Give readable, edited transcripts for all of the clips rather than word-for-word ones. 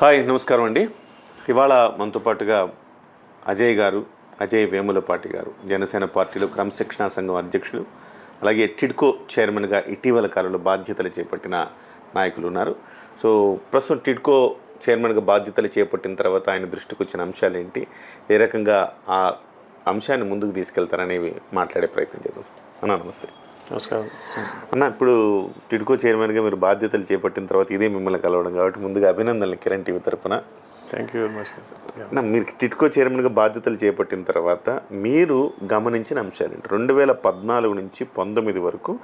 Hi, నమస్కారం అండి. ఇవాళ మనతో పాటుగా అజయ్ వేములపాటి గారు, జనసేన పార్టీలో క్రమశిక్షణా సంఘం అధ్యక్షులు, అలాగే టిడ్కో చైర్మన్గా ఇటీవల కాలంలో బాధ్యతలు చేపట్టిన నాయకులు ఉన్నారు. సో ప్రస్తుతం టిడ్కో చైర్మన్గా బాధ్యతలు చేపట్టిన తర్వాత ఆయన దృష్టికి వచ్చిన అంశాలు ఏంటి, ఏ రకంగా ఆ అంశాన్ని ముందుకు తీసుకెళ్తారనేవి మాట్లాడే ప్రయత్నం చేద్దాం. అన్న నమస్తే. నమస్కారం అన్న, ఇప్పుడు టిడ్కో చైర్మన్గా మీరు బాధ్యతలు చేపట్టిన తర్వాత ఇదే మిమ్మల్ని కలవడం కాబట్టి ముందుగా అభినందనలు కిరణ్ టీవీ తరఫున. Thank you very much. అన్న, మీరు టిడ్కో చైర్మన్గా బాధ్యతలు చేపట్టిన తర్వాత మీరు గమనించిన అంశాలు ఏంటి? 2014 నుంచి 19 వరకు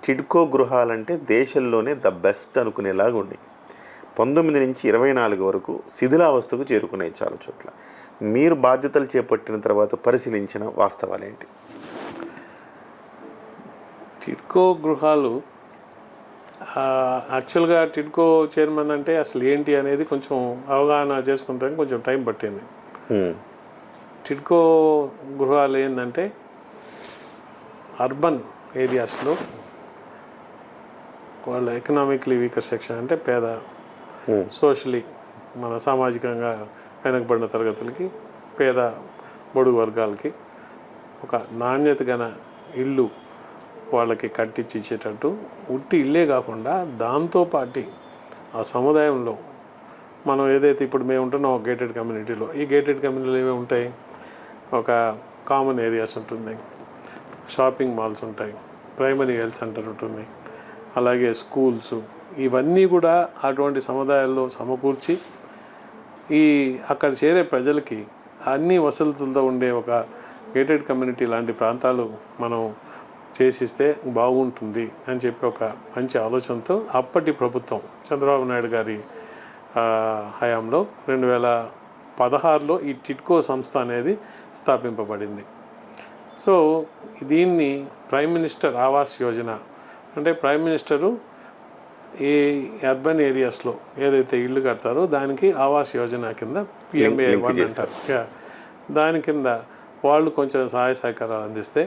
టిడ్కో గృహాలంటే దేశంలోనే ద బెస్ట్ అనుకునేలాగా ఉండి, 19 నుంచి 24 వరకు శిథిలావస్థకు చేరుకునే చాలా చోట్ల. మీరు బాధ్యతలు చేపట్టిన తర్వాత పరిశీలించిన వాస్తవాలు ఏంటి? టిడ్కో గృహాలు యాక్చువల్గా టిడ్కో చైర్మన్ అంటే అసలు ఏంటి అనేది కొంచెం అవగాహన చేసుకుంటానికి కొంచెం టైం పట్టింది. టిడ్కో గృహాలు ఏంటంటే అర్బన్ ఏరియాస్లో వాళ్ళ ఎకనామిక్లీ వీకర్ సెక్షన్ అంటే పేద, సోషలీ మన సామాజికంగా వెనకబడిన తరగతులకి, పేద బడుగు వర్గాలకి ఒక నాణ్యత గల ఇల్లు వాళ్ళకి కట్టించి ఇచ్చేటట్టు, ఉట్టి ఇల్లే కాకుండా దాంతోపాటి ఆ సముదాయంలో మనం ఏదైతే ఇప్పుడు మేము ఉంటున్నాం ఒక గేటెడ్ కమ్యూనిటీలో, ఈ గేటెడ్ కమ్యూనిటీలో ఏమేమి ఉంటాయి? ఒక కామన్ ఏరియాస్ ఉంటుంది, షాపింగ్ మాల్స్ ఉంటాయి, ప్రైమరీ హెల్త్ సెంటర్ ఉంటుంది, అలాగే స్కూల్స్, ఇవన్నీ కూడా అటువంటి సముదాయాల్లో సమకూర్చి అక్కడ చేరే ప్రజలకి అన్ని వసతులతో ఉండే ఒక గేటెడ్ కమ్యూనిటీ లాంటి ప్రాంతాలు మనం చేసిస్తే బాగుంటుంది అని చెప్పి ఒక మంచి ఆలోచనతో అప్పటి ప్రభుత్వం చంద్రబాబు నాయుడు గారి హయాంలో 2016లో ఈ టిడ్కో సంస్థ అనేది స్థాపింపబడింది. సో దీన్ని ప్రైమ్ మినిస్టర్ ఆవాస్ యోజన అంటే ప్రైమ్ మినిస్టరు ఈ అర్బన్ ఏరియాస్లో ఏదైతే ఇల్లు కడతారో దానికి ఆవాస్ యోజన కింద PMAY-1 అంటారు. దాని కింద వాళ్ళు కొంచెం సహాయ సహకారాలు అందిస్తే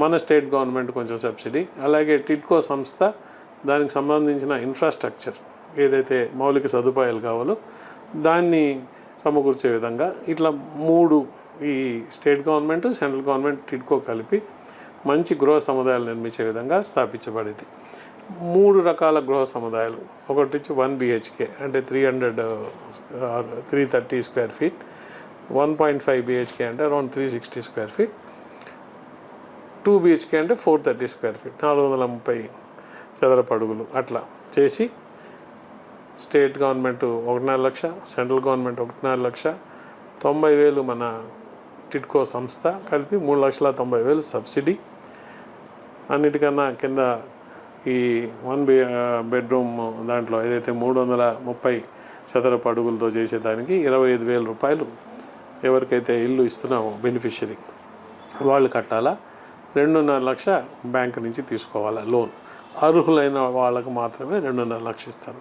మన స్టేట్ గవర్నమెంట్ కొంచెం సబ్సిడీ, అలాగే టిడ్కో సంస్థ దానికి సంబంధించిన ఇన్ఫ్రాస్ట్రక్చర్ ఏదైతే మౌలిక సదుపాయాలు కావాలో దాన్ని సమకూర్చే విధంగా ఇట్లా 3 ఈ state government, central government, TIDCO కలిపి మంచి గృహ సముదాయాలు నిర్మించే విధంగా స్థాపించబడింది. 3 రకాల గృహ సముదాయాలు. ఒకటి వచ్చి 1 BHK అంటే 330 స్క్వేర్ ఫీట్, 1.5 BHK అంటే అరౌండ్ 360 స్క్వేర్ ఫీట్, 2 BHK అంటే 430 స్క్వేర్ ఫీట్, 430 చదరపు అడుగులు. అట్లా చేసి స్టేట్ గవర్నమెంట్ 1.5 లక్ష, సెంట్రల్ గవర్నమెంట్ 1.5 లక్ష, 90,000 మన టిడ్కో సంస్థ కలిపి 3,90,000 సబ్సిడీ. అన్నిటికన్నా కింద ఈ 1 బెడ్రూమ్ దాంట్లో ఏదైతే 330 చదరపు అడుగులతో చేసేదానికి 25,000 రూపాయలు ఎవరికైతే ఇల్లు ఇస్తున్నామో బెనిఫిషరీ వాళ్ళు కట్టాలా. 2.5 లక్ష బ్యాంక్ నుంచి తీసుకోవాలా లోన్. అర్హులైన వాళ్ళకు మాత్రమే 2.5 లక్ష ఇస్తారు.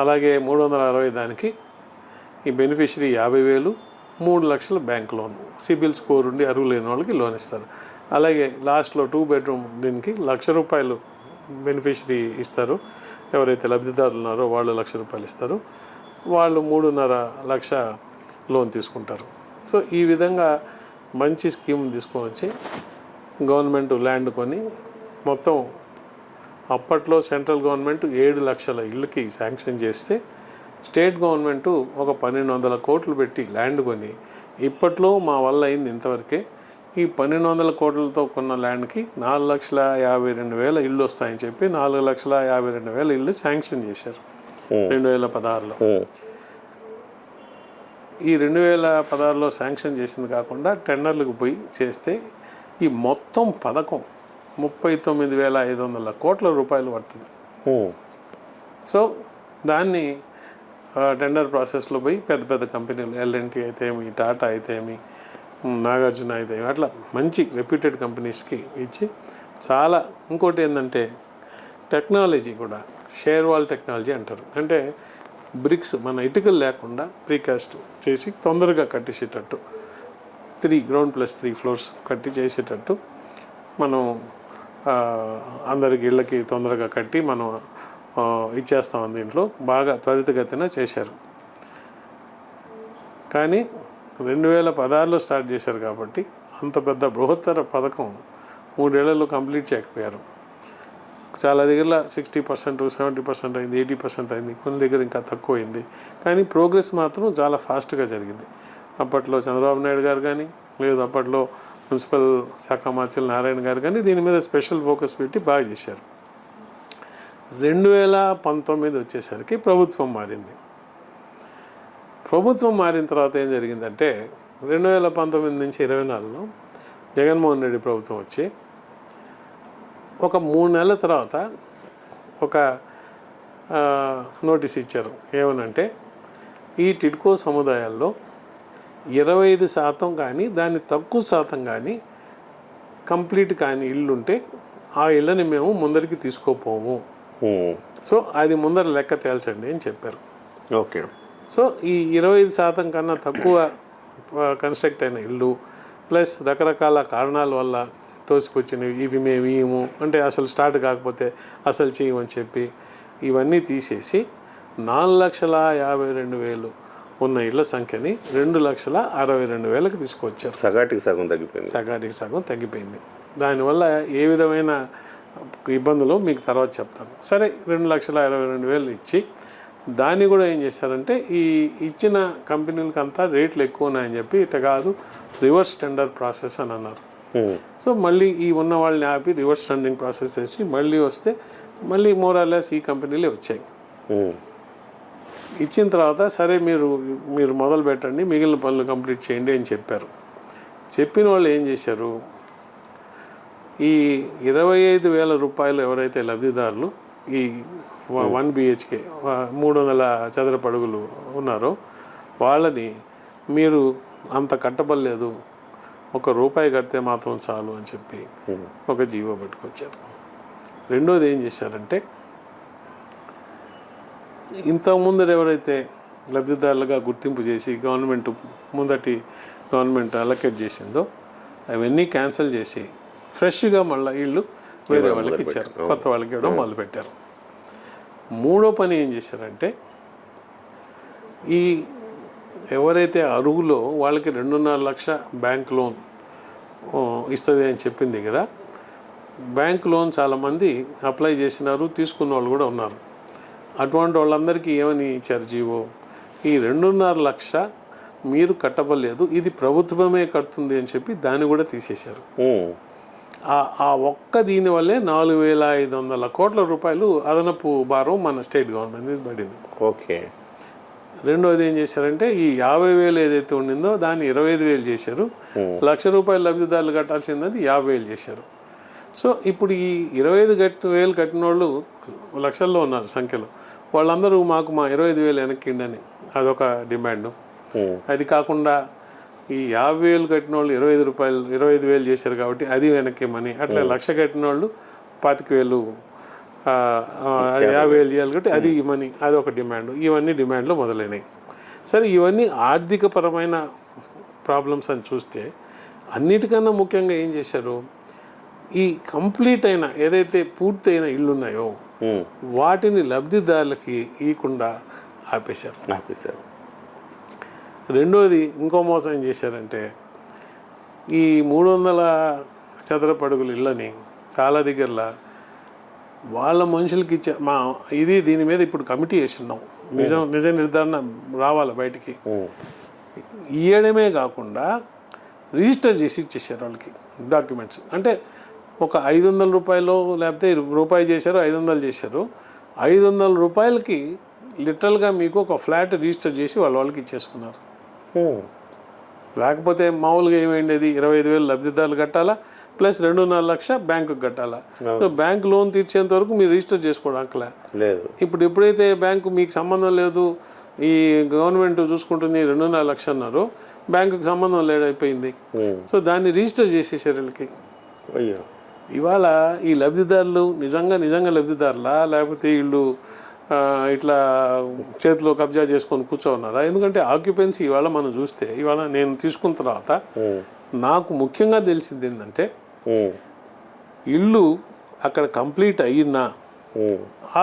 అలాగే 360 దానికి ఈ బెనిఫిషరీ 50,000, 3 లక్షల బ్యాంక్ లోన్. సిబిల్ స్కోర్ ఉండి అర్హులైన వాళ్ళకి లోన్ ఇస్తారు. అలాగే లాస్ట్లో 2 బెడ్రూమ్ దీనికి 1 లక్ష రూపాయలు బెనిఫిషరీ ఇస్తారు. ఎవరైతే లబ్ధిదారులు ఉన్నారో వాళ్ళు 1 లక్ష రూపాయలు ఇస్తారు. వాళ్ళు 3.5 లక్ష లోన్ తీసుకుంటారు. సో ఈ విధంగా మంచి స్కీమ్ తీసుకొని వచ్చి గవర్నమెంట్ ల్యాండ్ కొని మొత్తం అప్పట్లో సెంట్రల్ గవర్నమెంట్ 7 లక్షల ఇళ్ళకి శాంక్షన్ చేస్తే స్టేట్ గవర్నమెంట్ ఒక 1,200 కోట్లు పెట్టి ల్యాండ్ కొని ఇప్పట్లో మా వల్ల అయింది ఇంతవరకే. ఈ 1,200 కోట్లతో కొన్న ల్యాండ్కి 4,52,000 ఇళ్ళు వస్తాయని చెప్పి 4,52,000 ఇళ్ళు శాంక్షన్ చేశారు 2016లో. ఈ 2016లో శాంక్షన్ చేసింది కాకుండా టెండర్లకు పోయి చేస్తే ఈ మొత్తం పథకం 39,500 కోట్ల రూపాయలు పడుతుంది. సో దాన్ని టెండర్ ప్రాసెస్లో పోయి పెద్ద పెద్ద కంపెనీలు L&T అయితే ఏమి, టాటా అయితే ఏమి, నాగార్జున అయితే ఏమి, అట్లా మంచి రెప్యూటెడ్ కంపెనీస్కి ఇచ్చి చాలా. ఇంకోటి ఏంటంటే టెక్నాలజీ కూడా షేర్ వాల్ టెక్నాలజీ అంటారు. అంటే బ్రిక్స్ మన ఇటుకలు లేకుండా ప్రీకాస్ట్ చేసి తొందరగా కట్టేసేటట్టు 3 గ్రౌండ్ ప్లస్ 3 ఫ్లోర్స్ కట్టి చేసేటట్టు మనం అందరికి ఇళ్ళకి తొందరగా కట్టి మనం ఇచ్చేస్తాం. దీంట్లో బాగా త్వరితగతిన చేశారు. కానీ 2016లో స్టార్ట్ చేశారు కాబట్టి అంత పెద్ద బృహత్తర పథకం 3 ఏళ్లలో కంప్లీట్ చేయకపోయారు. చాలా దగ్గర 60%, 70% అయింది, 80% అయింది, కొన్ని దగ్గర ఇంకా తక్కువ అయింది. కానీ ప్రోగ్రెస్ మాత్రం చాలా ఫాస్ట్గా జరిగింది. అప్పట్లో చంద్రబాబు నాయుడు గారు కానీ, లేదు అప్పట్లో మున్సిపల్ శాఖ మంత్రి నారాయణ గారు కానీ దీని మీద స్పెషల్ ఫోకస్ పెట్టి బాగా చేశారు. 2019 వచ్చేసరికి ప్రభుత్వం మారింది. ప్రభుత్వం మారిన తర్వాత ఏం జరిగిందంటే 2019 నుంచి 24లో జగన్మోహన్ రెడ్డి ప్రభుత్వం వచ్చి ఒక 3 నెలల తర్వాత ఒక నోటీస్ ఇచ్చారు. ఏమనంటే ఈ టిడ్కో సముదాయాల్లో 25% కానీ దాన్ని తక్కువ శాతం కానీ కంప్లీట్ కాని ఇల్లు ఉంటే ఆ ఇళ్ళని మేము ముందరికి తీసుకోపోము. సో అది ముందర లెక్క తేల్చండి అని చెప్పారు. ఓకే. సో ఈ 25% కన్నా తక్కువ కన్స్ట్రక్ట్ అయిన ఇల్లు ప్లస్ రకరకాల కారణాల వల్ల తోచుకొచ్చినవి, ఇవి మేము ఇయ్యము అంటే అసలు స్టార్ట్ కాకపోతే అసలు చేయమని చెప్పి ఇవన్నీ తీసేసి 4,52,000 ఉన్న ఇళ్ల సంఖ్యని 2,62,000కి తీసుకొచ్చారు. సగాటికి సగం తగ్గిపోయింది. దానివల్ల ఏ విధమైన ఇబ్బందులు మీకు తర్వాత చెప్తాను. సరే, 2,62,000 ఇచ్చి దాన్ని కూడా ఏం చేశారంటే ఈ ఇచ్చిన కంపెనీలకి అంతా రేట్లు ఎక్కువ ఉన్నాయని చెప్పి ఇట కాదు రివర్స్ టెండర్ ప్రాసెస్ అని అన్నారు. సో మళ్ళీ ఈ ఉన్న వాళ్ళని ఆపి రివర్స్ టెండరింగ్ ప్రాసెస్ చేసి మళ్ళీ వస్తే మళ్ళీ మోరాలెస్ ఈ కంపెనీలే వచ్చాయి. ఇచ్చిన తర్వాత సరే మీరు మొదలు పెట్టండి, మిగిలిన పనులు కంప్లీట్ చేయండి అని చెప్పారు. చెప్పిన వాళ్ళు ఏం చేశారు, ఈ 25,000 రూపాయలు ఎవరైతే లబ్ధిదారులు ఈ 1 BHK 300 చదరపు అడుగులు ఉన్నారో వాళ్ళని మీరు అంత కట్టబడలేదు, ₹1 కడితే మాత్రం చాలు అని చెప్పి ఒక జీవో పట్టుకొచ్చారు. రెండోది ఏం చేశారంటే ఇంతకుముందు ఎవరైతే లబ్ధిదారులుగా గుర్తింపు చేసి గవర్నమెంట్ అలొకేట్ చేసిందో అవన్నీ క్యాన్సిల్ చేసి ఫ్రెష్గా మళ్ళీ వీళ్ళు వేరే వాళ్ళకి ఇచ్చారు, కొత్త వాళ్ళకి ఇవ్వడం మొదలుపెట్టారు. మూడో పని ఏం చేశారంటే ఈ ఎవరైతే అరుగులో వాళ్ళకి 2.5 లక్ష బ్యాంక్ లోన్ ఇస్తుంది అని చెప్పింది కదా, బ్యాంక్ లోన్ చాలామంది అప్లై చేసినారు, తీసుకున్న వాళ్ళు కూడా ఉన్నారు. అటువంటి వాళ్ళందరికీ ఏమని ఇచ్చారు జీవో, ఈ 2.5 లక్ష మీరు కట్టబడలేదు, ఇది ప్రభుత్వమే కడుతుంది అని చెప్పి దాన్ని కూడా తీసేశారు. ఆ ఒక్క దీనివల్లే 4,500 కోట్ల రూపాయలు అదనపు భారం మన స్టేట్ గవర్నమెంట్ మీద పడింది. ఓకే. రెండోది ఏం చేశారంటే ఈ 50,000 ఏదైతే ఉండిందో దాన్ని 25,000 చేశారు. ₹1,00,000 లబ్ధిదారులు కట్టాల్సిందని 50,000 చేశారు. సో ఇప్పుడు ఈ 25,000 కట్టిన వాళ్ళు లక్షల్లో ఉన్నారు సంఖ్యలో. వాళ్ళందరూ మాకు మా 25,000 వెనక్కిండి అని అదొక డిమాండ్. అది కాకుండా ఈ 50,000 కట్టిన వాళ్ళు 25,000 చేశారు కాబట్టి అది వెనక్కిమని, అట్లా 1,00,000 కట్టిన వాళ్ళు 25,000 50,000 చేయాలి కాబట్టి అది ఇవ్వమని అదొక డిమాండ్. ఇవన్నీ డిమాండ్లు మొదలైనవి. సరే, ఇవన్నీ ఆర్థికపరమైన ప్రాబ్లమ్స్ అని చూస్తే అన్నిటికన్నా ముఖ్యంగా ఏం చేశారు, ఈ కంప్లీట్ అయిన ఏదైతే పూర్తయిన ఇళ్ళు ఉన్నాయో వాటిని లబ్ధిదారులకి ఇవ్వకుండా ఆపేశారు. రెండోది ఇంకో మోసం ఏం చేశారంటే ఈ 300 చదరపు అడుగుల ఇళ్ళని చాలా దగ్గరలో వాళ్ళ మనుషులకి ఇచ్చే దీని మీద ఇప్పుడు కమిటీ వేస్తున్నాం, నిజ నిర్ధారణ రావాలి బయటికి. ఇవ్వడమే కాకుండా రిజిస్టర్ చేసి ఇచ్చేసారు వాళ్ళకి డాక్యుమెంట్స్. అంటే ఒక ₹500 లేకపోతే రూపాయి చేశారు, 500 చేశారు, ₹500 లిటరల్గా మీకు ఒక ఫ్లాట్ రిజిస్టర్ చేసి వాళ్ళకి ఇచ్చేసుకున్నారు. లేకపోతే మామూలుగా ఏమైండేది 25,000 లబ్ధిదారులు కట్టాలా ప్లస్ 2.5 లక్ష బ్యాంకుకి కట్టాలా. సో బ్యాంక్ లోన్ తీర్చేంత వరకు మీరు రిజిస్టర్ చేసుకోవడానికి లేదు. ఇప్పుడు ఎప్పుడైతే బ్యాంకు మీకు సంబంధం లేదు, ఈ గవర్నమెంట్ చూసుకుంటుంది 2.5 లక్ష అన్నారు, బ్యాంకుకి సంబంధం లేడైపోయింది. సో దాన్ని రిజిస్టర్ చేసేసారు వీళ్ళకి. ఇవాళ ఈ లబ్ధిదారులు నిజంగా లబ్ధిదారులా లేకపోతే వీళ్ళు ఇట్లా చేతిలో కబ్జా చేసుకొని కూర్చోన్నారా? ఎందుకంటే ఆక్యుపెన్సీ ఇవాళ మనం చూస్తే ఇవాళ నేను తీసుకున్న తర్వాత నాకు ముఖ్యంగా తెలిసింది ఏంటంటే ఇల్లు అక్కడ కంప్లీట్ అయినా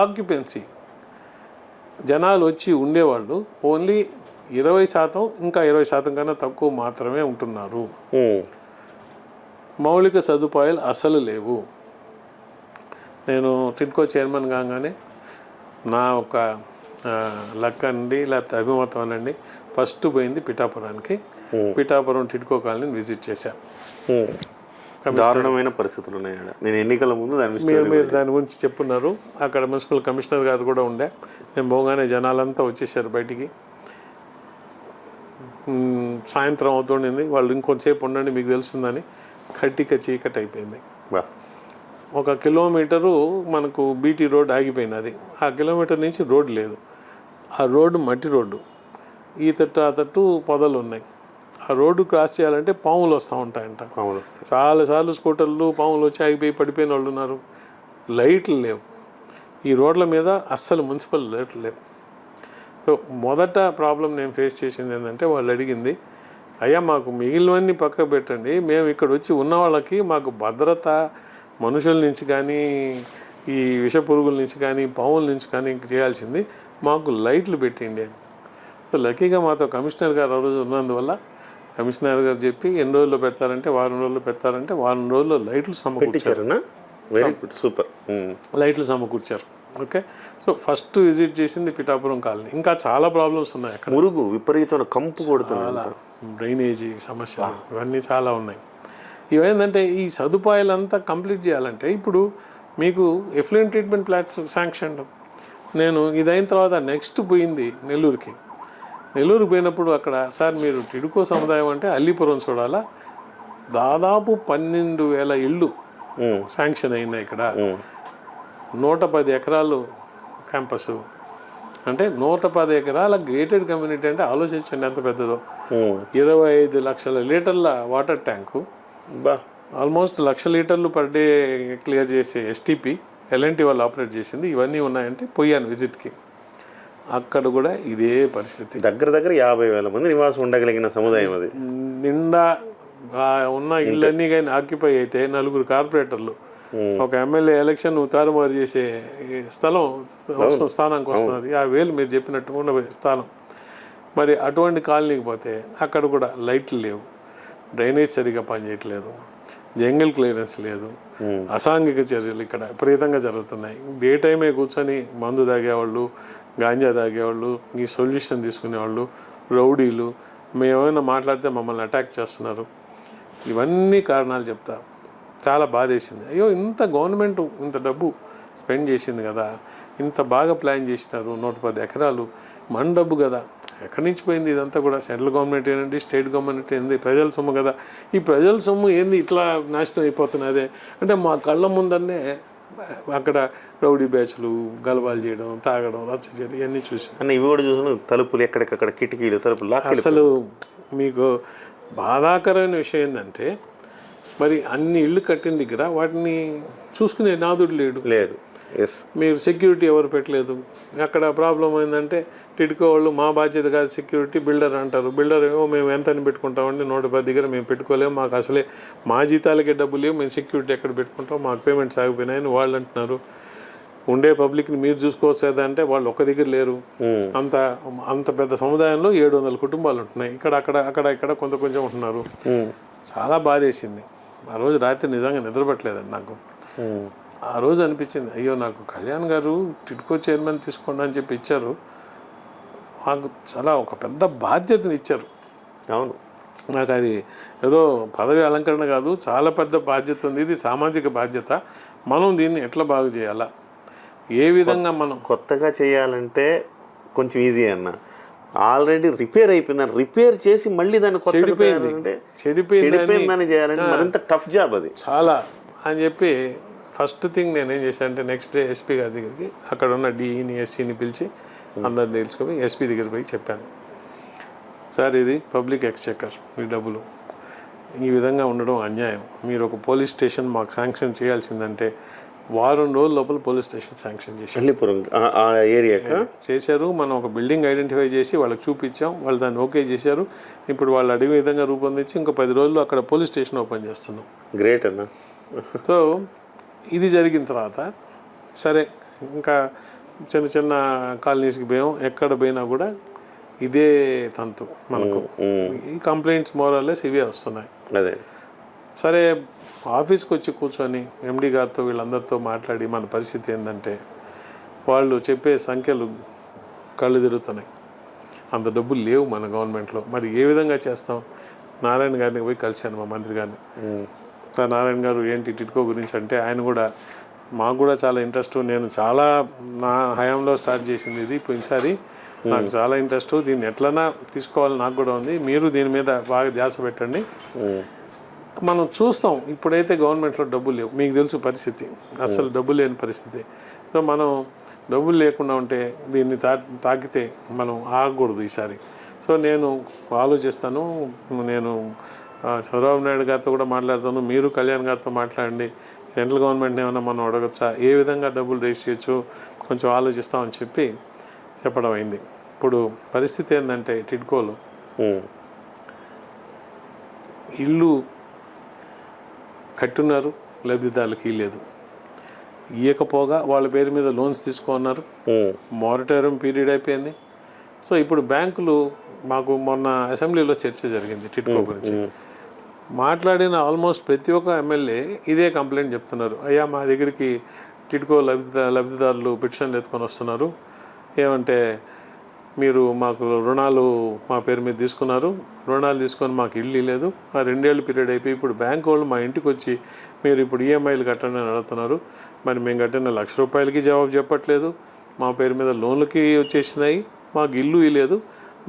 ఆక్యుపెన్సీ జనాలు వచ్చి ఉండేవాళ్ళు ఓన్లీ 20% ఇంకా 20% కన్నా తక్కువ మాత్రమే ఉంటున్నారు. మౌలిక సదుపాయాలు అసలు లేవు. నేను టిడ్కో చైర్మన్ కాగానే నా ఒక లక్ అండి లేకపోతే అభిమతం అనండి, ఫస్ట్ పోయింది పిఠాపురానికి. పిఠాపురం టిడ్కో కాలనీని విజిట్ చేశాను. దారుణమైన పరిస్థితులు ఉన్నాయి. నేను ఎన్నికల ముందు మీరు దాని గురించి చెప్పున్నారు. అక్కడ మున్సిపల్ కమిషనర్ గారు కూడా ఉండే. నేను పోగానే జనాలంతా వచ్చేసారు బయటికి. సాయంత్రం అవుతుండింది. వాళ్ళు ఇంకొంతసేపు ఉండండి మీకు తెలుస్తుందని కట్టిక చీకటి అయిపోయింది. 1 కిలోమీటరు మనకు బీటీ రోడ్ ఆగిపోయినది. ఆ కిలోమీటర్ నుంచి రోడ్డు లేదు. ఆ రోడ్డు మట్టి రోడ్డు, ఈ తట్టు ఆ తట్టు పొదలు ఉన్నాయి. ఆ రోడ్డు క్రాస్ చేయాలంటే పాములు వస్తూ ఉంటాయంట. చాలాసార్లు స్కూటర్లు పాములు వచ్చి ఆగిపోయి పడిపోయిన వాళ్ళు ఉన్నారు. లైట్లు లేవు ఈ రోడ్ల మీద, అస్సలు మున్సిపల్ లైట్లు లేవు. సో మొదట ప్రాబ్లం నేను ఫేస్ చేసింది ఏంటంటే, వాళ్ళు అడిగింది, అయ్యా మాకు మిగిలినవన్నీ పక్కకు పెట్టండి, మేము ఇక్కడ వచ్చి ఉన్న వాళ్ళకి మాకు భద్రత, మనుషుల నుంచి కానీ ఈ విష పురుగుల నుంచి కానీ పాముల నుంచి కానీ చేయాల్సింది మాకు లైట్లు పెట్టండి అని. సో లక్కీగా మాతో కమిషనర్ గారు ఆ రోజు ఉన్నందువల్ల కమిషనర్ గారు చెప్పి ఎన్ని రోజుల్లో పెడతారంటే వారం రోజుల్లో పెడతారంటే వారం రోజుల్లో లైట్లు సమకూర్చారు. Very good, super. లైట్లు సమకూర్చారు. ఓకే. సో ఫస్ట్ విజిట్ చేసింది పిఠాపురం కాలనీ. ఇంకా చాలా ప్రాబ్లమ్స్ ఉన్నాయి అక్కడ. మురుగు విపరీతమైన కంపు కొడుతుంది, చాలా డ్రైనేజీ సమస్యలు ఇవన్నీ చాలా ఉన్నాయి. ఇవేంటంటే ఈ సదుపాయాలంతా కంప్లీట్ చేయాలంటే ఇప్పుడు మీకు ఎఫ్లూయెంట్ ట్రీట్మెంట్ ప్లాంట్స్ శాంక్షన్. నేను ఇదైన తర్వాత నెక్స్ట్ పోయింది నెల్లూరుకి. నెల్లూరు పోయినప్పుడు అక్కడ సార్ మీరు టిడ్కో సముదాయం అంటే అల్లీపురం చూడాలా, దాదాపు 12,000 ఇళ్ళు శాంక్షన్ అయినాయి ఇక్కడ. 110 ఎకరాలు క్యాంపస్ అంటే 110 ఎకరాల గేటెడ్ కమ్యూనిటీ అంటే ఆలోచించండి ఎంత పెద్దదో. 25 లక్షల లీటర్ల వాటర్ ట్యాంకు, ఆల్మోస్ట్ 1,00,000 లీటర్లు పర్ డే క్లియర్ చేసే ఎస్టీపీ ఎల్ఎన్టీ వాళ్ళు ఆపరేట్ చేసింది. ఇవన్నీ ఉన్నాయంటే పోయాను విజిట్కి. అక్కడ కూడా ఇదే పరిస్థితి. దగ్గర 50,000 మంది నివాసం ఉండగలిగిన సముదాయం అది. నిండా ఉన్న ఇళ్ళన్నీ కానీ ఆక్యుపై అయితే 4 కార్పొరేటర్లు, ఒక ఎమ్మెల్యే ఎలక్షన్ తారుమారు చేసే స్థానానికి వస్తున్నది. 50,000 మీరు చెప్పినట్టు ఉన్న స్థానం. మరి అటువంటి కాలనీకి పోతే అక్కడ కూడా లైట్లు లేవు, డ్రైనేజ్ సరిగా పనిచేయట్లేదు, జంగిల్ క్లియరెన్స్ లేదు, అసాంఘిక చర్యలు ఇక్కడ విపరీతంగా జరుగుతున్నాయి. డే టైమే కూర్చొని మందు తాగేవాళ్ళు, గాంజా తాగేవాళ్ళు, ఈ సొల్యూషన్ తీసుకునేవాళ్ళు, రౌడీలు, మేమైనా మాట్లాడితే మమ్మల్ని అటాక్ చేస్తున్నారు. ఇవన్నీ కారణాలు చెప్తా. చాలా బాధేసింది. అయ్యో ఇంత గవర్నమెంట్ ఇంత డబ్బు స్పెండ్ చేసింది కదా, ఇంత బాగా ప్లాన్ చేసినారు, 110 ఎకరాలు మన డబ్బు కదా, ఎక్కడి నుంచి పోయింది ఇదంతా కూడా? సెంట్రల్ గవర్నమెంట్ ఏంటంటే, స్టేట్ గవర్నమెంట్ ఏంది, ప్రజల సొమ్ము కదా. ఈ ప్రజల సొమ్ము ఏంది ఇట్లా నాశనం అయిపోతున్నదే అంటే మా కళ్ళ ముందరనే అక్కడ రౌడీ బ్యాచ్లు గలబాలు చేయడం, తాగడం, రచ్చ చేయడం ఇవన్నీ చూసాం. అన్న ఇవి కూడా చూసాను. తలుపులు ఎక్కడికక్కడ, కిటికీలు, తలుపులు. అసలు మీకు బాధాకరమైన విషయం ఏంటంటే, మరి అన్ని ఇళ్ళు కట్టిన దగ్గర వాటిని చూసుకునే నాదుడు లేడు. మీరు సెక్యూరిటీ ఎవరు పెట్టలేదు. అక్కడ ప్రాబ్లం ఏంటంటే టిడ్కో వాళ్ళు మా బాధ్యత కాదు సెక్యూరిటీ, బిల్డర్ అంటారు. బిల్డర్ ఏమో మేము ఎంతని పెట్టుకుంటామండి, 110 దగ్గర మేము పెట్టుకోలేము, మాకు అసలే మా జీతాలకే డబ్బులు లేవు, మేము సెక్యూరిటీ ఎక్కడ పెట్టుకుంటాం, మాకు పేమెంట్స్ ఆగిపోయినాయని వాళ్ళు అంటున్నారు. ఉండే పబ్లిక్ని మీరు చూసుకోవచ్చు కదా అంటే వాళ్ళు ఒక్క దగ్గర లేరు. అంత పెద్ద సముదాయంలో 700 కుటుంబాలు ఉంటున్నాయి. ఇక్కడ కొంచెం ఉంటున్నారు. చాలా బాధేసింది. ఆ రోజు రాత్రి నిజంగా నిద్రపట్టలేదండి నాకు. ఆ రోజు అనిపించింది, అయ్యో నాకు కళ్యాణ్ గారు టిడ్కో చైర్మన్ తీసుకోండి అని చెప్పి ఇచ్చారు, మాకు చాలా ఒక పెద్ద బాధ్యతని ఇచ్చారు. అవును, నాకు అది ఏదో పదవి అలంకరణ కాదు, చాలా పెద్ద బాధ్యత ఉంది. ఇది సామాజిక బాధ్యత. మనం దీన్ని ఎట్లా బాగు చేయాలా, ఏ విధంగా మనం కొత్తగా చేయాలంటే కొంచెం ఈజీ అన్న. ఆల్రెడీ రిపేర్ అయిపోయిందని రిపేర్ చేసి మళ్ళీ దాన్ని చెడిపోయిందని చేయాలంటే మరింత టఫ్ జాబ్ అది చాలా అని చెప్పి ఫస్ట్ థింగ్ నేనేం చేశానంటే నెక్స్ట్ డే ఎస్పీ గారి దగ్గరికి, అక్కడ ఉన్న డిఈని ఎస్సీని పిలిచి అందరిని తెలుసుకొని ఎస్పీ దగ్గర పోయి చెప్పాను, సార్ ఇది పబ్లిక్ ఎక్స్చెకర్, మీ డబ్బులు ఈ విధంగా ఉండడం అన్యాయం. మీరు ఒక పోలీస్ స్టేషన్ మాకు శాంక్షన్ చేయాల్సిందంటే వారం రోజుల లోపల పోలీస్ స్టేషన్ శాంక్షన్ చేశారు. మనం ఒక బిల్డింగ్ ఐడెంటిఫై చేసి వాళ్ళకి చూపించాం, వాళ్ళు దాన్ని ఓకే చేశారు. ఇప్పుడు వాళ్ళు అడిగే విధంగా రూపొందించి ఇంకో 10 రోజుల్లో అక్కడ పోలీస్ స్టేషన్ ఓపెన్ చేస్తున్నాం. గ్రేట్ అన్న. సో ఇది జరిగిన తర్వాత సరే ఇంకా చిన్న కాలనీస్కి పోయాం. ఎక్కడ పోయినా కూడా ఇదే తంతు మనకు. ఈ కంప్లైంట్స్ మోరల్లెస్ ఇవే వస్తున్నాయి. అదే సరే ఆఫీస్కి వచ్చి కూర్చొని ఎండి గారితో వీళ్ళందరితో మాట్లాడి మన పరిస్థితి ఏంటంటే వాళ్ళు చెప్పే సంఖ్యలు కళ్ళు తిరుగుతున్నాయి. అంత డబ్బులు లేవు మన గవర్నమెంట్లో. మరి ఏ విధంగా చేస్తాం? నారాయణ గారిని పోయి కలిశాను, మా మంత్రి గారిని. సార్ నారాయణ గారు ఏంటి టిడ్కో గురించి అంటే, ఆయన కూడా మాకు కూడా చాలా ఇంట్రెస్ట్, నేను చాలా నా హయాంలో స్టార్ట్ చేసింది ఇది పోయినసారి, నాకు చాలా ఇంట్రెస్ట్, దీన్ని ఎట్లన్నా తీసుకోవాలని నాకు కూడా ఉంది, మీరు దీని మీద బాగా ధ్యాస పెట్టండి, మనం చూస్తాం. ఇప్పుడైతే గవర్నమెంట్లో డబ్బులు లేవు, మీకు తెలుసు పరిస్థితి, అసలు డబ్బులు లేని పరిస్థితి. సో మనం డబ్బులు లేకుండా ఉంటే దీన్ని తాకితే మనం ఆగకూడదు ఈసారి. సో నేను ఆలోచిస్తాను, నేను చంద్రబాబు నాయుడు గారితో కూడా మాట్లాడతాను, మీరు కళ్యాణ్ గారితో మాట్లాడండి, సెంట్రల్ గవర్నమెంట్ని ఏమైనా మనం అడగచ్చా, ఏ విధంగా డబ్బులు రేస్ చేయొచ్చు కొంచెం ఆలోచిస్తామని చెప్పడం అయింది. ఇప్పుడు పరిస్థితి ఏంటంటే టిడ్కోలో ఇల్లు కట్టున్నారు, లబ్ధిదారులకి లేదు, ఇవ్వకపోగా వాళ్ళ పేరు మీద లోన్స్ తీసుకున్నారు, మారిటోరియం పీరియడ్ అయిపోయింది. సో ఇప్పుడు బ్యాంకులు, మాకు మొన్న అసెంబ్లీలో చర్చ జరిగింది టిడ్కో గురించి, మాట్లాడిన ఆల్మోస్ట్ ప్రతి ఒక్క ఎమ్మెల్యే ఇదే కంప్లైంట్ చెప్తున్నారు. అయ్యా మా దగ్గరికి టిడ్కో లబ్ధిదారులు పిటిషన్లు ఎత్తుకొని వస్తున్నారు, ఏమంటే మీరు మాకు రుణాలు మా పేరు మీద తీసుకున్నారు, రుణాలు తీసుకొని మాకు ఇల్లు లేదు, ఆ 2 ఏళ్ళ పీరియడ్ అయిపోయి ఇప్పుడు బ్యాంక్ వాళ్ళు మా ఇంటికి వచ్చి మీరు ఇప్పుడు ఈఎంఐలు కట్టండి అని అడుగుతున్నారు, మరి మేము కట్టిన ₹1,00,000 జవాబు చెప్పట్లేదు, మా పేరు మీద లోన్లకి వచ్చేసినాయి, మాకు ఇల్లు లేదు,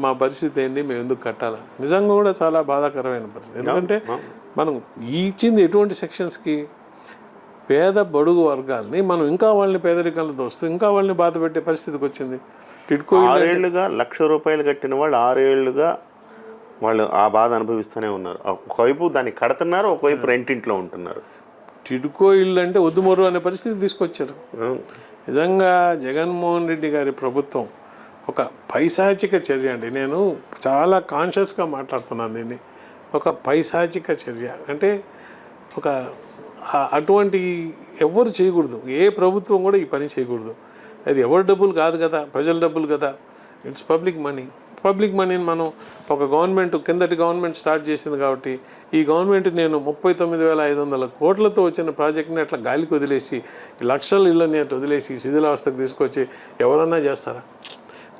మా పరిస్థితి ఏంటి, మేము ఎందుకు కట్టాలా? నిజంగా కూడా చాలా బాధాకరమైన పరిస్థితి. ఎందుకంటే మనం ఇచ్చింది ఎటువంటి సెక్షన్స్కి, పేద బడుగు వర్గాల్ని మనం ఇంకా వాళ్ళని పేదరికంలో దోస్తూ ఇంకా వాళ్ళని బాధ పెట్టే పరిస్థితికి వచ్చింది. టిడ్కో 6 ఏళ్ళుగా ₹1,00,000 కట్టిన వాళ్ళు 6 ఏళ్ళుగా వాళ్ళు ఆ బాధ అనుభవిస్తూనే ఉన్నారు. ఒకవైపు దాన్ని కడుతున్నారు, ఒకవైపు రెంటింట్లో ఉంటున్నారు. టిడ్కో ఇల్లు అంటే వద్దుమొరు అనే పరిస్థితి తీసుకొచ్చారు. నిజంగా జగన్మోహన్ రెడ్డి గారి ప్రభుత్వం ఒక పైశాచిక చర్య అండి. నేను చాలా కాన్షియస్గా మాట్లాడుతున్నాను దీన్ని. ఒక పైశాచిక చర్య అంటే ఒక అటువంటి ఎవరు చేయకూడదు, ఏ ప్రభుత్వం కూడా ఈ పని చేయకూడదు. అది ఎవరి డబ్బులు కాదు కదా, ప్రజల డబ్బులు కదా, ఇట్స్ పబ్లిక్ మనీ. పబ్లిక్ మనీని మనం ఒక గవర్నమెంట్, కిందటి గవర్నమెంట్ స్టార్ట్ చేసింది కాబట్టి, ఈ గవర్నమెంట్ నేను 39,500 కోట్లతో వచ్చిన ప్రాజెక్ట్ని అట్లా గాలికి వదిలేసి, లక్షల ఇళ్ళని అట్లా వదిలేసి శిథిలావస్థకు తీసుకొచ్చి ఎవరన్నా చేస్తారా?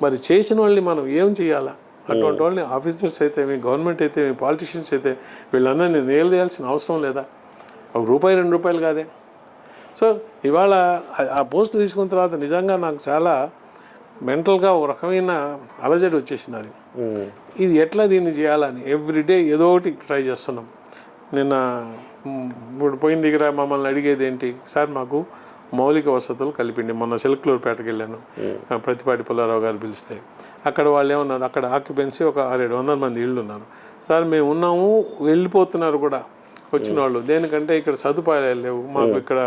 మరి చేసిన వాళ్ళని మనం ఏం చేయాలా? అటువంటి వాళ్ళని ఆఫీసర్స్ అయితే, గవర్నమెంట్ అయితే, పాలిటిషియన్స్ అయితే వీళ్ళందరినీ నిలదీయాల్సిన అవసరం లేదా? ₹1 ₹2 కాదే. సో ఇవాళ ఆ పోస్ట్ తీసుకున్న తర్వాత నిజంగా నాకు చాలా మెంటల్గా ఒక రకమైన అలజడి వచ్చేసింది. అది ఇది ఎట్లా దీన్ని చేయాలని ఎవ్రీడే ఏదో ఒకటి ట్రై చేస్తున్నాం. నిన్న ఇప్పుడు పోయిన దగ్గర మమ్మల్ని అడిగేది ఏంటి సార్, మాకు మౌలిక వసతులు కలిపిండి. మొన్న చిలకలూరుపేటకి వెళ్ళాను, ప్రతిపాటి పుల్లారావు గారు పిలిస్తే, అక్కడ వాళ్ళు ఏమన్నారు, అక్కడ ఆక్యుపెన్సీ ఒక 600-700 మంది ఇళ్ళు ఉన్నారు. సార్ మేము ఉన్నాము, వెళ్ళిపోతున్నారు కూడా వచ్చిన వాళ్ళు. దేనికంటే ఇక్కడ సదుపాయాలు లేవు, మాకు ఇక్కడ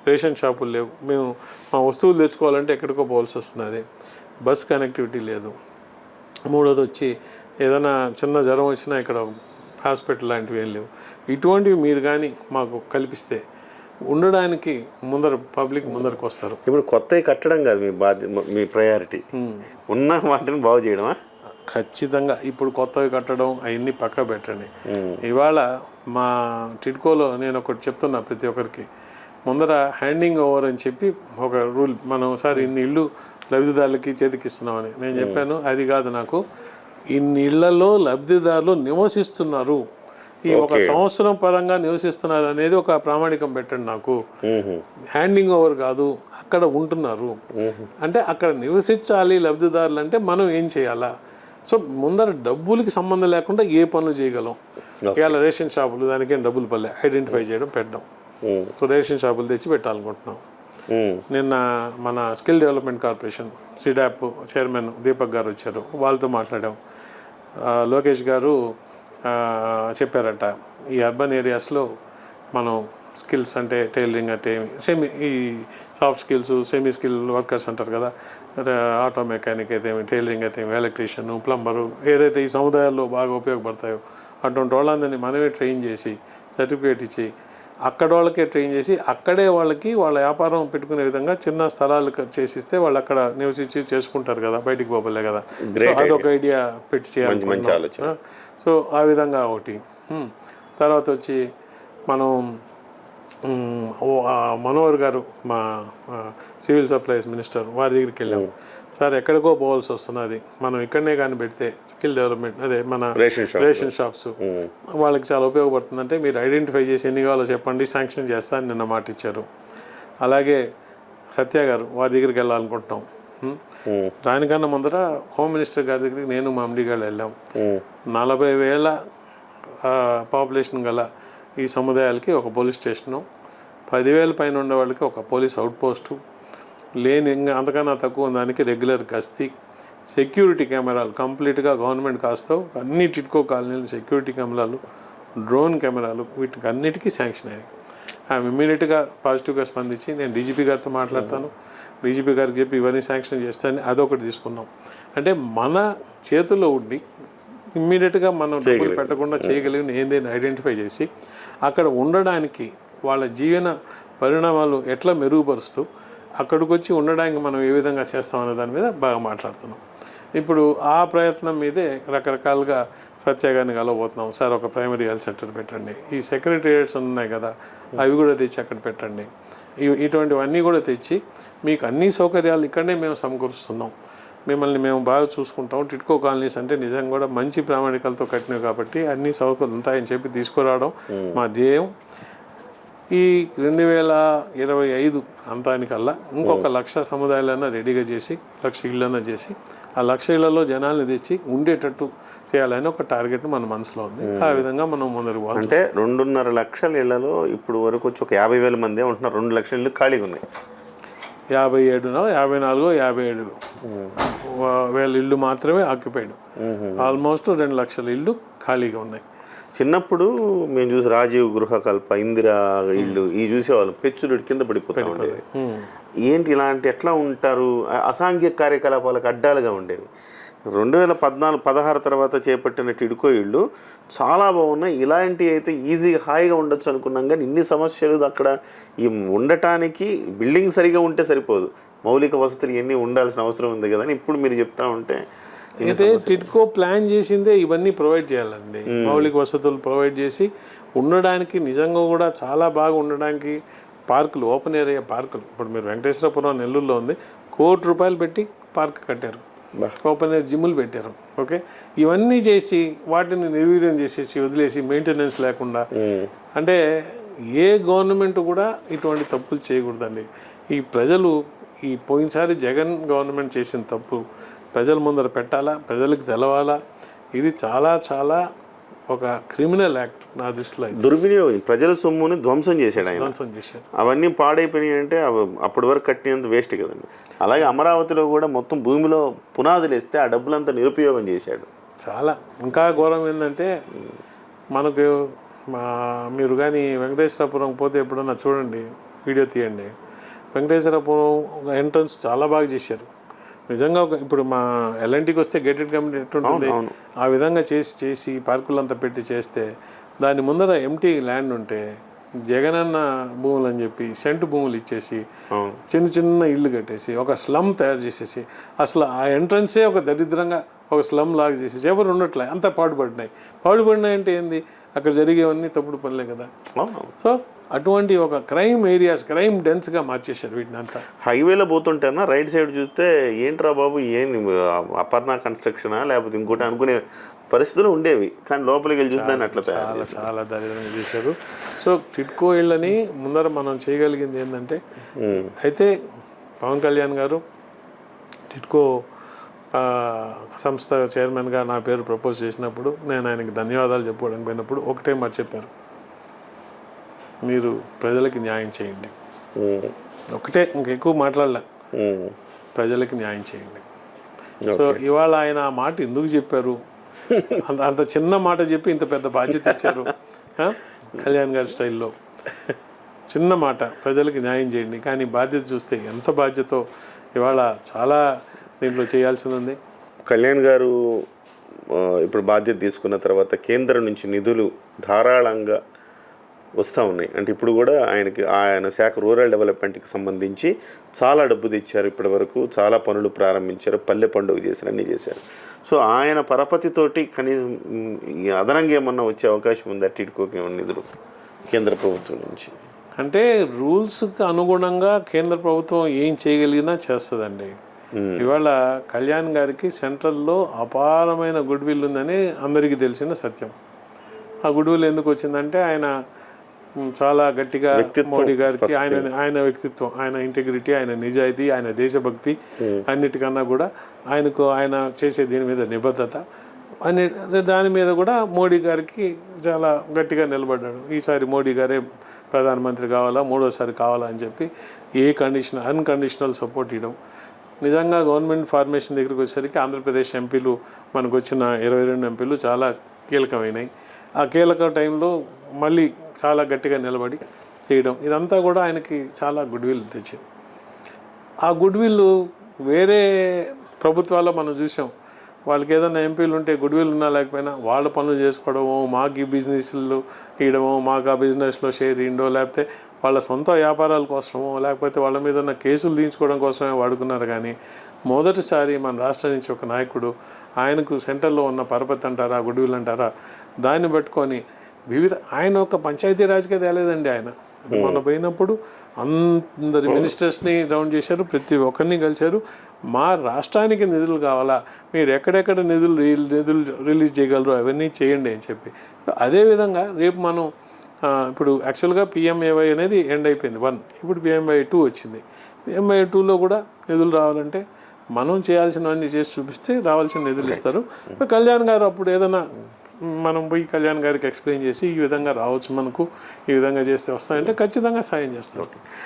రేషన్ షాపులు లేవు, మేము మా వస్తువులు తెచ్చుకోవాలంటే ఎక్కడికో పోవాల్సి వస్తున్నది, బస్ కనెక్టివిటీ లేదు. మూడోది వచ్చి ఏదైనా చిన్న జ్వరం వచ్చినా ఇక్కడ హాస్పిటల్ లాంటివి ఏం లేవు. ఇటువంటివి మీరు కానీ మాకు కల్పిస్తే ఉండడానికి పబ్లిక్ ముందరకు వస్తారు. ఇప్పుడు కొత్తవి కట్టడం కాదు మీ మీ ప్రయారిటీ, ఉన్న వాటిని బాగు చేయడమా? ఖచ్చితంగా ఇప్పుడు కొత్తవి కట్టడం అవన్నీ పక్క పెట్టండి. ఇవాళ మా టిడ్కోలో నేను ఒకటి చెప్తున్నా ప్రతి ఒక్కరికి, ముందర హ్యాండింగ్ ఓవర్ అని చెప్పి ఒక రూల్, మనం ఒకసారి ఇన్ని ఇళ్ళు లబ్ధిదారులకి చేతికిస్తున్నామని నేను చెప్పాను. అది కాదు, నాకు ఇన్ని ఇళ్లలో లబ్ధిదారులు నివసిస్తున్నారు, ఈ ఒక సంవత్సరం పరంగా నివసిస్తున్నారు అనేది ఒక ప్రామాణికం పెట్టండి నాకు. హ్యాండింగ్ ఓవర్ కాదు, అక్కడ ఉంటున్నారు అంటే అక్కడ నివసించాలి లబ్ధిదారులు అంటే మనం ఏం చేయాలా? సో ముందర డబ్బులకి సంబంధం లేకుండా ఏ పనులు చేయగలం. ఇవాళ రేషన్ షాపులు, దానికేం డబ్బులు పల్లె, ఐడెంటిఫై చేయడం, పెట్టడం. సో రేషన్ షాపులు తెచ్చి పెట్టాలనుకుంటున్నాం. నిన్న మన skill development corporation SEEDAP chairman Deepak గారు వచ్చారు, వాళ్ళతో మాట్లాడాం. లోకేష్ గారు చెప్పారట, ఈ అర్బన్ ఏరియాస్లో మనం స్కిల్స్ అంటే టైలరింగ్ అంటే ఈ soft skills, semi skill workers అంటారు కదా, ఆటో మెకానిక్ అయితే టైలరింగ్ అయితే ఎలక్ట్రీషియన్, ప్లంబరు, ఏదైతే ఈ సముదాయాల్లో బాగా ఉపయోగపడతాయో అటువంటి వాళ్ళందరినీ మనమే ట్రైన్ చేసి సర్టిఫికేట్ ఇచ్చి అక్కడ వాళ్ళకే ట్రైన్ చేసి అక్కడే వాళ్ళకి వాళ్ళ వ్యాపారం పెట్టుకునే విధంగా చిన్న స్థలాలు చేసిస్తే వాళ్ళు అక్కడ నివసించి చేసుకుంటారు కదా, బయటికి పోబలే కదా. సో అదొక ఐడియా పెట్టి చేయాలి. సో ఆ విధంగా ఒకటి. తర్వాత వచ్చి మనం మనోహర్ గారు మా సివిల్ సప్లైస్ మినిస్టర్ వారి దగ్గరికి వెళ్ళాము. సార్ ఎక్కడికో పోవాల్సి వస్తున్నది, మనం ఇక్కడనే కానీ పెడితే స్కిల్ డెవలప్మెంట్ అదే మన రేషన్ షాప్స్ వాళ్ళకి చాలా ఉపయోగపడుతుందంటే మీరు ఐడెంటిఫై చేసి ఎన్ని కావాలో చెప్పండి, శాంక్షన్ చేస్తా అని నిన్న మాట ఇచ్చారు. అలాగే సత్య గారు వారి దగ్గరికి వెళ్ళాలనుకుంటున్నాం. దానికన్నా ముందర హోమ్ మినిస్టర్ గారి దగ్గరికి నేను మా ఎండి గారు వెళ్ళాం. 40,000 పాపులేషన్ గల ఈ సముదాయాలకి ఒక పోలీస్ స్టేషను, 10,000 పైన ఉండే వాళ్ళకి ఒక పోలీస్ అవుట్ పోస్టు, లేని ఇంకా అంతకన్నా తక్కువ దానికి రెగ్యులర్ గస్తీ, సెక్యూరిటీ కెమెరాలు కంప్లీట్గా గవర్నమెంట్ కాస్తో అన్ని టిట్కో కాలనీలు సెక్యూరిటీ కెమెరాలు, డ్రోన్ కెమెరాలు, వీటికి అన్నిటికీ శాంక్షన్ అయ్యాయి. ఆమె ఇమ్మీడియట్గా పాజిటివ్గా స్పందించి నేను డీజీపీ గారితో మాట్లాడతాను, డీజీపీ గారికి చెప్పి ఇవన్నీ శాంక్షన్ చేస్తానని అదొకటి తీసుకున్నాం. అంటే మన చేతుల్లో ఉండి ఇమ్మీడియట్గా మనం డబ్బులు పెట్టకుండా చేయగలిగిన ఏందేని ఐడెంటిఫై చేసి అక్కడ ఉండడానికి వాళ్ళ జీవన పరిణామాలు ఎట్లా మెరుగుపరుస్తూ అక్కడికి వచ్చి ఉండడానికి మనం ఏ విధంగా చేస్తామనే దాని మీద బాగా మాట్లాడుతున్నాం. ఇప్పుడు ఆ ప్రయత్నం మీదే రకరకాలుగా సత్య గారిని కలవబోతున్నాం. సార్ ఒక ప్రైమరీ హెల్త్ సెంటర్ పెట్టండి, ఈ సెక్రటేరియట్స్ ఉన్నాయి కదా అవి కూడా తెచ్చి అక్కడ పెట్టండి, ఇటువంటివన్నీ కూడా తెచ్చి మీకు అన్ని సౌకర్యాలు ఇక్కడనే మేము సమకూరుస్తున్నాం, మిమ్మల్ని మేము బాగా చూసుకుంటాం. టిట్కో కాలనీస్ అంటే నిజంగా కూడా మంచి ప్రామాణికలతో కట్టినవి కాబట్టి అన్ని సౌకర్యాలు ఉంటాయని చెప్పి తీసుకురావడం మా ధ్యేయం. ఈ 2025 అంతానికల్లా ఇంకొక 1,00,000 సముదాయాలన్నా రెడీగా చేసి 1,00,000 ఇళ్ళన్నా చేసి ఆ 1,00,000 ఇళ్లలో జనాల్ని తెచ్చి ఉండేటట్టు చేయాలని ఒక టార్గెట్ మన మనసులో ఉంది. ఆ విధంగా మనం ముందరకు పోవాలి. అంటే 2.5 లక్షల ఇళ్లలో ఇప్పుడు వరకు వచ్చి ఒక 50,000 మంది ఉంటున్నారు, 2 లక్షల ఇళ్ళు ఖాళీగా ఉన్నాయి. 57,000 ఇళ్ళు మాత్రమే ఆక్యుపైడ్, ఆల్మోస్ట్ 2 లక్షల ఇళ్ళు ఖాళీగా ఉన్నాయి. చిన్నప్పుడు మేము చూసి రాజీవ్ గృహకల్ప, ఇందిరా ఇళ్ళు ఈ చూసేవాళ్ళం, పెచ్చులు కింద పడిపోతూ ఉండేది. ఏంటి ఇలాంటి ఎట్లా ఉంటారు, అసాంఘిక కార్యకలాపాలకు అడ్డాలుగా ఉండేవి. 2014-16 తర్వాత చేపట్టిన టిడ్కో ఇళ్ళు చాలా బాగున్నాయి. ఇలాంటివి అయితే ఈజీగా హాయిగా ఉండొచ్చు అనుకున్నాం, కానీ ఇన్ని సమస్యలు అక్కడ ఈ ఉండటానికి బిల్డింగ్ సరిగా ఉంటే సరిపోదు, మౌలిక వసతులు ఇవన్నీ ఉండాల్సిన అవసరం ఉంది కదా అని ఇప్పుడు మీరు చెప్తా ఉంటే. అయితే టిడ్కో ప్లాన్ చేసిందే ఇవన్నీ ప్రొవైడ్ చేయాలండి, మౌలిక వసతులు ప్రొవైడ్ చేసి ఉండడానికి నిజంగా కూడా చాలా బాగా ఉండడానికి పార్కులు, ఓపెన్ ఏరియా పార్కులు. ఇప్పుడు మీరు వెంకటేశ్వరపురం నెల్లూరులో ఉంది, ₹1 కోటి పెట్టి పార్క్ కట్టారు, ఓపెన్ ఎయిర్ జిమ్ములు పెట్టారు. ఓకే, ఇవన్నీ చేసి వాటిని నిర్వీర్యం చేసేసి వదిలేసి మెయింటెనెన్స్ లేకుండా, అంటే ఏ గవర్నమెంట్ కూడా ఇటువంటి తప్పులు చేయకూడదండి. ఈ ప్రజలు ఈ పోయినసారి జగన్ గవర్నమెంట్ చేసిన తప్పు ప్రజల ముందర పెట్టాలా, ప్రజలకు తెలవాలా. ఇది చాలా చాలా ఒక క్రిమినల్ యాక్ట్ నా దృష్టిలో. దుర్వినియోగం, ప్రజల సొమ్ముని ధ్వంసం చేశాడు ఆయన. అవన్నీ పాడైపోయినాయి అంటే అప్పటి వరకు కట్టినంత వేస్ట్ కదండి. అలాగే అమరావతిలో కూడా మొత్తం భూమిలో పునాదులు వేస్తే ఆ డబ్బులంతా నిరుపయోగం చేశాడు. చాలా ఇంకా ఘోరం ఏంటంటే మనకు మీరు కానీ వెంకటేశ్వరపురం పోతే ఎప్పుడన్నా చూడండి, వీడియో తీయండి. వెంకటేశ్వరపురం ఎంట్రన్స్ చాలా బాగా చేశారు నిజంగా. ఇప్పుడు మా ఎల్ఎన్టీకి వస్తే గేటెడ్ కమ్యూనిటీ ఎట్టుంటుంది ఆ విధంగా చేసి పార్కులంతా పెట్టి చేస్తే, దాని ముందర ఎంటీ ల్యాండ్ ఉంటే జగనన్న భూములు అని చెప్పి సెంటు భూములు ఇచ్చేసి చిన్న చిన్న ఇళ్ళు కట్టేసి ఒక స్లమ్ తయారు చేసేసి, అసలు ఆ ఎంట్రన్సే ఒక దరిద్రంగా ఒక స్లమ్ లాగా చేసేసి ఎవరు ఉండట్లే, అంతా పాడుపడినాయి అంటే ఏంది, అక్కడ జరిగేవన్నీ తప్పుడు పనులే కదా. సో అటువంటి ఒక క్రైమ్ ఏరియాస్, క్రైమ్ డెన్స్గా మార్చేశారు వీటిని అంతా. హైవేలో పోతుంటేనా రైట్ సైడ్ చూస్తే ఏంట్రా బాబు ఏం అపర్ణ కన్స్ట్రక్షనా లేకపోతే ఇంకోటి అనుకునే పరిస్థితులు ఉండేవి, కానీ లోపలికి వెళ్ళి చూస్తే అట్లా చాలా చాలా దరిద్రంగా చేశారు. సో టిడ్కో ఇళ్ళని ముందర మనం చేయగలిగింది ఏంటంటే, అయితే పవన్ కళ్యాణ్ గారు టిడ్కో సంస్థ చైర్మన్గా నా పేరు ప్రపోజ్ చేసినప్పుడు నేను ఆయనకి ధన్యవాదాలు చెప్పుకోవడానికి పోయినప్పుడు ఒకటే మాట చెప్పారు, మీరు ప్రజలకి న్యాయం చేయండి. ఒకటే, ఇంకెక్కువ మాట్లాడలే, ప్రజలకి న్యాయం చేయండి. సో ఇవాళ ఆయన ఆ మాట ఎందుకు చెప్పారు, అంత చిన్న మాట చెప్పి ఇంత పెద్ద బాధ్యత ఇచ్చారు కళ్యాణ్ గారి స్టైల్లో. చిన్న మాట, ప్రజలకి న్యాయం చేయండి, కానీ బాధ్యత చూస్తే ఎంత బాధ్యతో ఇవాళ చాలా దీంట్లో చేయాల్సి ఉంది. కళ్యాణ్ గారు ఇప్పుడు బాధ్యత తీసుకున్న తర్వాత కేంద్రం నుంచి నిధులు ధారాళంగా వస్తూ ఉన్నాయి. అంటే ఇప్పుడు కూడా ఆయన శాఖ రూరల్ డెవలప్మెంట్కి సంబంధించి చాలా డబ్బు తెచ్చారు, ఇప్పటి వరకు చాలా పనులు ప్రారంభించారు, పల్లె పండుగ చేశారు, అన్నీ చేశారు. సో ఆయన పరపతితోటి కనీసం అదనంగా ఏమన్నా వచ్చే అవకాశం ఉందా టిడ్కోకి ఏమన్నా నిధులు కేంద్ర ప్రభుత్వం నుంచి? అంటే రూల్స్కి అనుగుణంగా కేంద్ర ప్రభుత్వం ఏం చేయగలిగినా చేస్తుందండి. ఇవాళ కళ్యాణ్ గారికి సెంట్రల్లో అపారమైన గుడ్ విల్ ఉందని అందరికీ తెలిసిన సత్యం. ఆ గుడ్ విల్ ఎందుకు వచ్చిందంటే ఆయన చాలా గట్టిగా మోడీ గారికి ఆయన వ్యక్తిత్వం, ఆయన ఇంటెగ్రిటీ, ఆయన నిజాయితీ, ఆయన దేశభక్తి, అన్నిటికన్నా కూడా ఆయన చేసే దీని మీద నిబద్ధత దాని మీద కూడా మోడీ గారికి చాలా గట్టిగా నిలబడ్డాడు. ఈసారి మోడీ గారే ప్రధానమంత్రి కావాలా, మూడోసారి కావాలా అని చెప్పి అన్కండిషనల్ సపోర్ట్ ఇవ్వడం. నిజంగా గవర్నమెంట్ ఫార్మేషన్ దగ్గరికి వచ్చేసరికి ఆంధ్రప్రదేశ్ ఎంపీలు మనకు వచ్చిన 22 ఎంపీలు చాలా కీలకమైనవి. ఆ కీలక టైంలో మళ్ళీ చాలా గట్టిగా నిలబడి చేయడం, ఇదంతా కూడా ఆయనకి చాలా గుడ్ విల్ తెచ్చింది. ఆ గుడ్ విల్ వేరే ప్రభుత్వాల్లో మనం చూసాం. వాళ్ళకి ఏదైనా ఎంపీలు ఉంటే గుడ్ విల్ ఉన్నా లేకపోయినా వాళ్ళ పనులు చేసుకోవడమో, మాకు ఈ బిజినెస్లు ఇవ్వడమో, మాకు ఆ బిజినెస్లో షేర్ ఇవ్వడో, లేకపోతే వాళ్ళ సొంత వ్యాపారాల కోసమో, లేకపోతే వాళ్ళ మీద ఉన్న కేసులు తీయించుకోవడం కోసమే వాడుకున్నారు. కానీ మొదటిసారి మన రాష్ట్రం నుంచి ఒక నాయకుడు ఆయనకు సెంటర్లో ఉన్న పరపతి అంటారా, గుడ్ విల్ అంటారా, దాన్ని పట్టుకొని ఆయన ఒక పంచాయతీరాజ్కే తేలేదండి. ఆయన మొన్న పోయినప్పుడు అందరి మినిస్టర్స్ని రౌండ్ చేశారు, ప్రతి ఒక్కరిని కలిశారు. మా రాష్ట్రానికి నిధులు కావాలా, మీరు ఎక్కడెక్కడ నిధులు రిలీజ్ చేయగలరు అవన్నీ చేయండి అని చెప్పి. అదేవిధంగా రేపు మనం ఇప్పుడు యాక్చువల్గా PMAY అనేది ఎండ్ అయిపోయింది 1, ఇప్పుడు PMAY 2 వచ్చింది. PMAY 2లో కూడా నిధులు రావాలంటే మనం చేయాల్సినవన్నీ చేసి చూపిస్తే రావాల్సిన నిధులు ఇస్తారు. కళ్యాణ్ గారు అప్పుడు ఏదైనా మనం పోయి కళ్యాణ్ గారికి ఎక్స్ప్లెయిన్ చేసి ఈ విధంగా రావచ్చు, మనకు ఈ విధంగా చేస్తే వస్తాయంటే ఖచ్చితంగా సాయం చేస్తారు.